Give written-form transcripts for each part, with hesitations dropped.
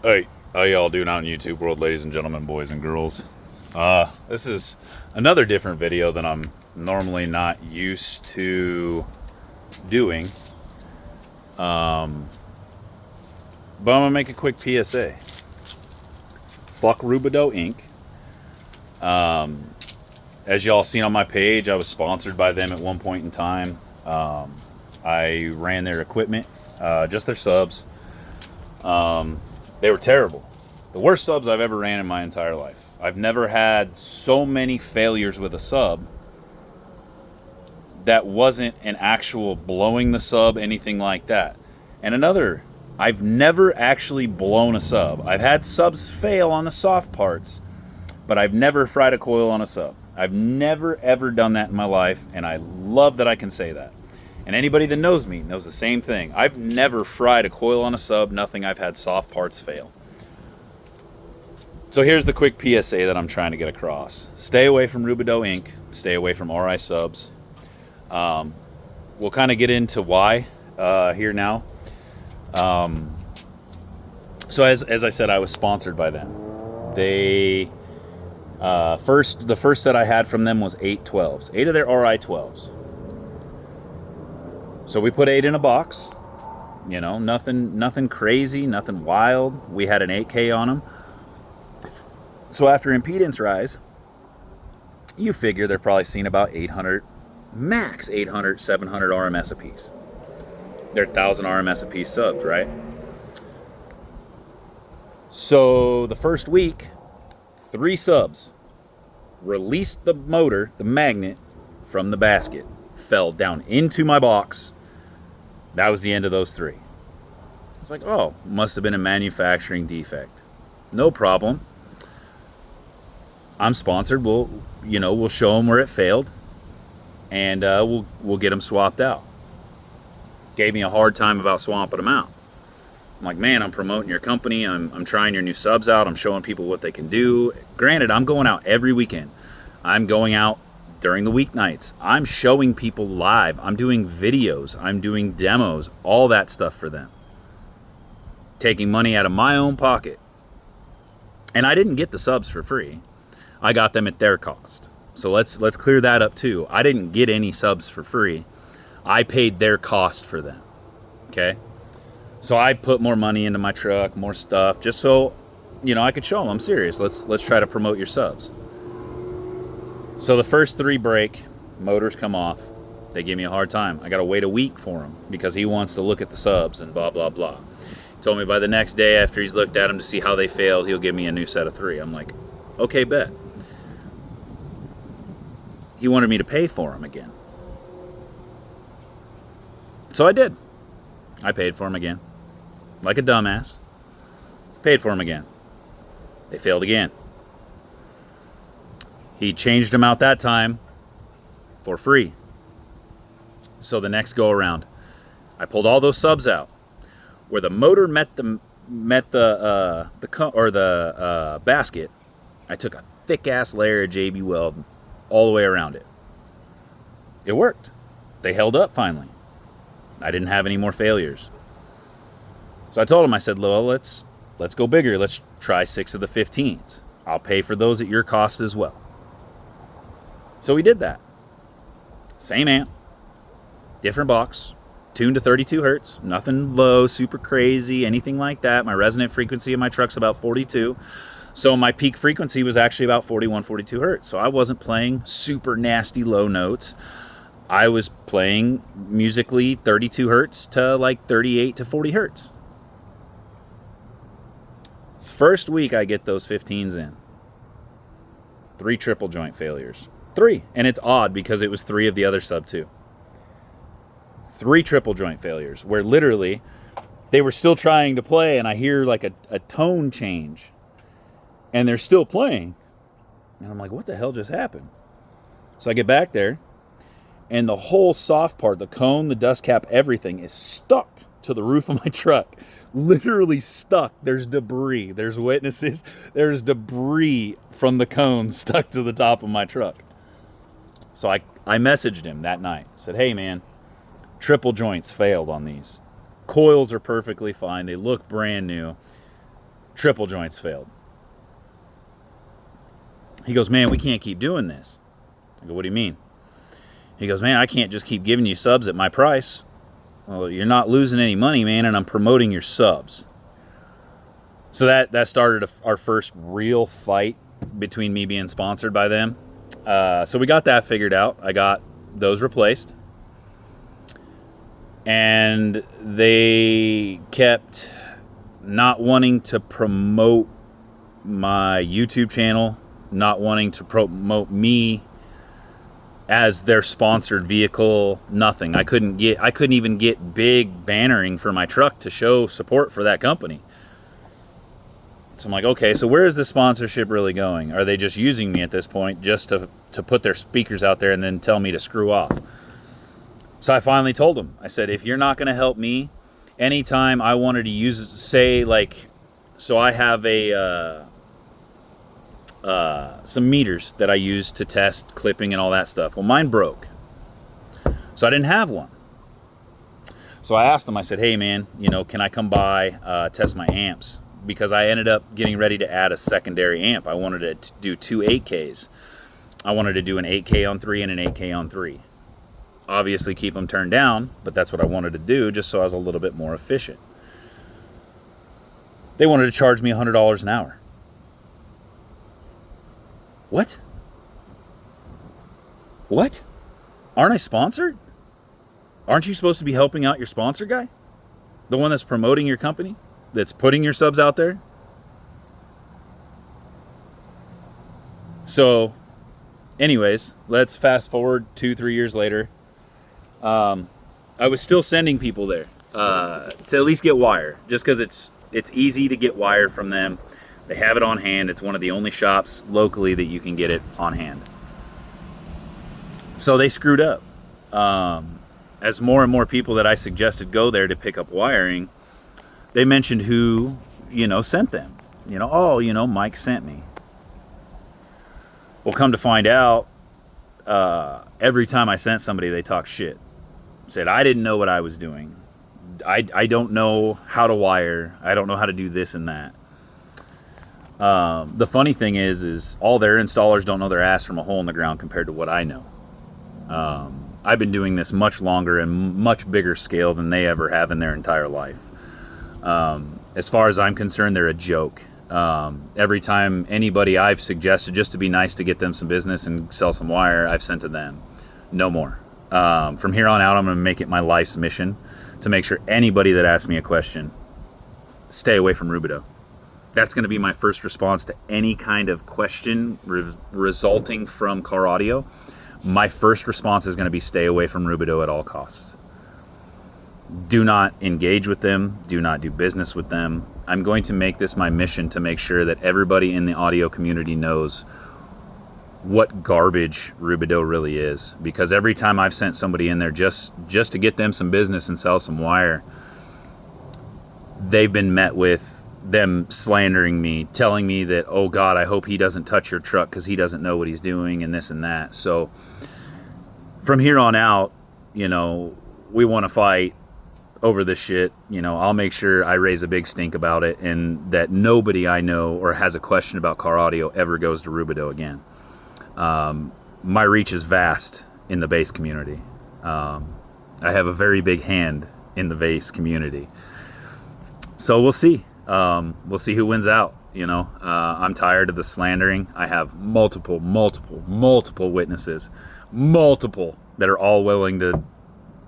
Hey, how y'all doing out in YouTube world, ladies and gentlemen, boys and girls? This is another different video than I'm normally not used to doing. But I'm gonna make a quick PSA. Fuck Rubidoux Inc. As y'all seen on my page, I was sponsored by them at one point in time. I ran their equipment, just their subs. They were terrible. The worst subs I've ever ran in my entire life. I've never had so many failures with a sub that wasn't an actual blowing the sub, anything like that. And another, I've never actually blown a sub. I've had subs fail on the soft parts, but I've never fried a coil on a sub. I've never ever done that in my life, and I love that I can say that. And anybody that knows me knows the same thing. I've never fried a coil on a sub, nothing. I've had soft parts fail. So here's the quick PSA that I'm trying to get across. Stay away from Rubidoux Inc. Stay away from RI subs. We'll kind of get into why here now. So as I said, I was sponsored by them. They the first set I had from them was 8 12s, 8 of their RI 12s. So we put 8 in a box. You know, nothing crazy, nothing wild. We had an 8K on them. So after impedance rise, you figure they're probably seeing about 800, max 800, 700 RMS apiece. They're 1,000 RMS apiece subs, right? So the first week, 3 subs released the motor, the magnet, from the basket, fell down into my box. That was the end of those 3. It's like, oh, must have been a manufacturing defect. No problem. I'm sponsored. We'll show them where it failed, and we'll get them swapped out. Gave me a hard time about swapping them out. I'm like, man, I'm promoting your company. I'm trying your new subs out. I'm showing people what they can do. Granted, I'm going out every weekend. I'm going out during the weeknights. I'm showing people live. I'm doing videos. I'm doing demos. All that stuff for them. Taking money out of my own pocket. And I didn't get the subs for free. I got them at their cost. So let's clear that up too. I didn't get any subs for free. I paid their cost for them. Okay? So I put more money into my truck, more stuff, just so, I could show them I'm serious. Let's try to promote your subs. So the first 3 break, motors come off. They give me a hard time. I got to wait a week for him because he wants to look at the subs and blah, blah, blah. He told me by the next day after he's looked at them to see how they failed, he'll give me a new set of 3. I'm like, okay, bet. He wanted me to pay for them again. So I did. I paid for them again. Like a dumbass. Paid for them again. They failed again. He changed them out that time for free. So the next go around, I pulled all those subs out. Where the motor met the basket, I took a thick ass layer of JB Weld all the way around it. It worked. They held up finally. I didn't have any more failures. So I told him, I said, well, let's go bigger. Let's try 6 of the 15s. I'll pay for those at your cost as well. So we did that. Same amp, different box, tuned to 32 hertz, nothing low, super crazy, anything like that. My resonant frequency of my truck's about 42. So my peak frequency was actually about 41, 42 hertz. So I wasn't playing super nasty low notes. I was playing musically 32 hertz to like 38 to 40 hertz. First week I get those 15s in. 3 triple joint failures. 3. And it's odd because it was 3 of the other sub too. 3 triple joint failures where literally they were still trying to play and I hear like a tone change. And they're still playing. And I'm like, what the hell just happened? So I get back there, and the whole soft part, the cone, the dust cap, everything is stuck to the roof of my truck. Literally stuck. There's debris. There's witnesses. There's debris from the cone stuck to the top of my truck. So I messaged him that night. I said, hey, man, triple joints failed on these. Coils are perfectly fine. They look brand new. Triple joints failed. He goes, man, we can't keep doing this. I go, what do you mean? He goes, man, I can't just keep giving you subs at my price. Well, you're not losing any money, man, and I'm promoting your subs. So that started our first real fight between me being sponsored by them. So we got that figured out. I got those replaced. And they kept not wanting to promote my YouTube channel, not wanting to promote me as their sponsored vehicle, nothing. I couldn't even get big bannering for my truck to show support for that company. So I'm like, okay, so where is the sponsorship really going? Are they just using me at this point just to put their speakers out there and then tell me to screw off? So I finally told them, I said, if you're not going to help me, anytime I wanted to use, say, like, so I have some meters that I use to test clipping and all that stuff. Well, mine broke. So I didn't have one. So I asked them, I said, hey man, can I come by, test my amps? Because I ended up getting ready to add a secondary amp. I wanted to do 2 8Ks. I wanted to do an 8K on 3 and an 8K on 3. Obviously keep them turned down, but that's what I wanted to do just so I was a little bit more efficient. They wanted to charge me $100 an hour. What? What? Aren't I sponsored? Aren't you supposed to be helping out your sponsor guy? The one that's promoting your company? That's putting your subs out there? So, anyways, let's fast forward 2-3 years later. I was still sending people there to at least get wire, just because it's easy to get wire from them. They have it on hand. It's one of the only shops locally that you can get it on hand. So they screwed up. As more and more people that I suggested go there to pick up wiring, they mentioned who, sent them. Mike sent me. Well, come to find out, every time I sent somebody, they talked shit. Said, I didn't know what I was doing. I don't know how to wire. I don't know how to do this and that. The funny thing is all their installers don't know their ass from a hole in the ground compared to what I know. I've been doing this much longer and much bigger scale than they ever have in their entire life. As far as I'm concerned, they're a joke. Every time anybody I've suggested just to be nice to get them some business and sell some wire, I've sent to them. No more. From here on out, I'm going to make it my life's mission to make sure anybody that asks me a question, stay away from robidoux. That's going to be my first response to any kind of question resulting from car audio. My first response is going to be stay away from robidoux at all costs. Do not engage with them. Do not do business with them. I'm going to make this my mission to make sure that everybody in the audio community knows what garbage robidoux really is. Because every time I've sent somebody in there just to get them some business and sell some wire, they've been met with them slandering me, telling me that, oh God, I hope he doesn't touch your truck because he doesn't know what he's doing and this and that. So from here on out, we want to fight over this shit. I'll make sure I raise a big stink about it and that nobody I know or has a question about car audio ever goes to robidoux again. My reach is vast in the bass community. I have a very big hand in the bass community. So we'll see. We'll see who wins out. I'm tired of the slandering. I have multiple witnesses, that are all willing to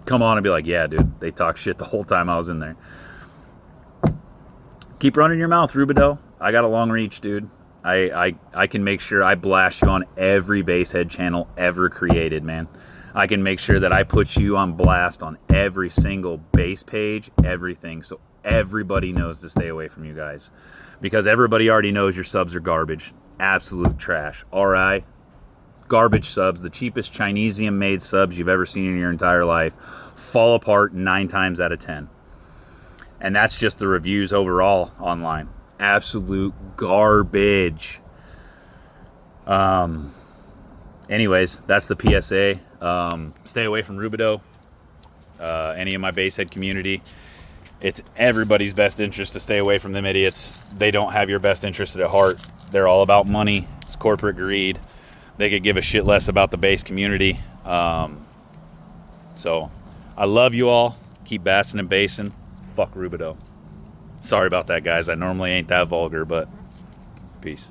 come on and be like, yeah, dude, they talk shit the whole time I was in there. Keep running your mouth, robidoux. I got a long reach, dude. I can make sure I blast you on every basshead channel ever created, man. I can make sure that I put you on blast on every single bass page, everything. So everybody knows to stay away from you guys. Because everybody already knows your subs are garbage. Absolute trash. RI, garbage subs, the cheapest Chinesium-made subs you've ever seen in your entire life, fall apart 9 times out of 10. And that's just the reviews overall online. Absolute garbage. Anyways, that's the P.S.A. Stay away from robidoux. Any of my basshead community. It's everybody's best interest to stay away from them idiots. They don't have your best interest at heart. They're all about money. It's corporate greed. They could give a shit less about the base community. So I love you all. Keep bassing and basing. Fuck robidoux. Sorry about that, guys. I normally ain't that vulgar, but peace.